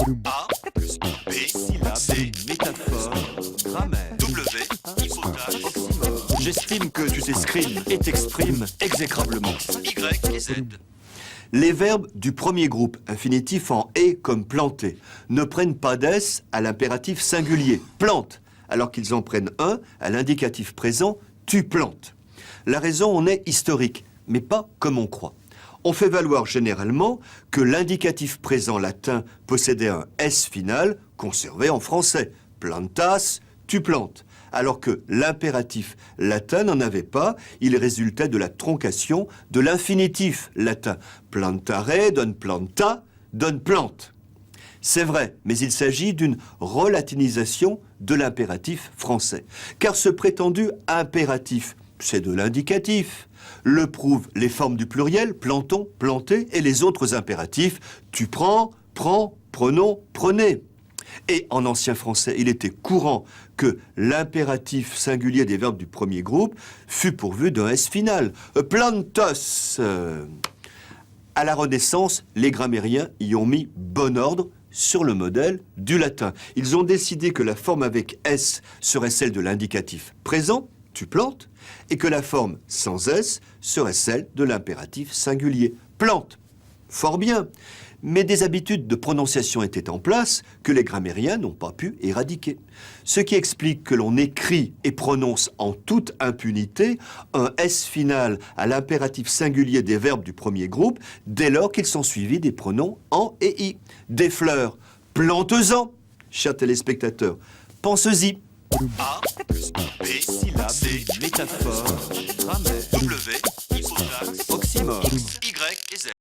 A plus B, Syllabe, C, métaphore, grammaire, W, hypothèse, oxymore. J'estime que tu t'exprimes et t'exprimes exécrablement. Y et Z. Les verbes du premier groupe, infinitif en et comme planter, ne prennent pas d'es à l'impératif singulier, plante, alors qu'ils en prennent un à l'indicatif présent, tu plantes. La raison en est historique, mais pas comme on croit. On fait valoir généralement que l'indicatif présent latin possédait un S final conservé en français. Plantas, tu plantes. Alors que l'impératif latin n'en avait pas, il résultait de la troncation de l'infinitif latin. Plantare donne planta, donne plante. C'est vrai, mais il s'agit d'une relatinisation de l'impératif français. Car ce prétendu impératif, c'est de l'indicatif. Le prouvent les formes du pluriel, plantons, planter, et les autres impératifs, tu prends, prends, prenons, prenez. Et en ancien français, il était courant que l'impératif singulier des verbes du premier groupe fût pourvu d'un S final. Plantos. À la Renaissance, les grammairiens y ont mis bon ordre sur le modèle du latin. Ils ont décidé que la forme avec S serait celle de l'indicatif présent, tu plantes, et que la forme sans S serait celle de l'impératif singulier, plante. Fort bien. Mais des habitudes de prononciation étaient en place que les grammairiens n'ont pas pu éradiquer. Ce qui explique que l'on écrit et prononce en toute impunité un S final à l'impératif singulier des verbes du premier groupe dès lors qu'ils sont suivis des pronoms en et i. Des fleurs, plante-en, chers téléspectateurs, pense-y. A plus B, Syllabe, C, métaphore, grammaire, W, hypothèse, oxymore. Y et Z.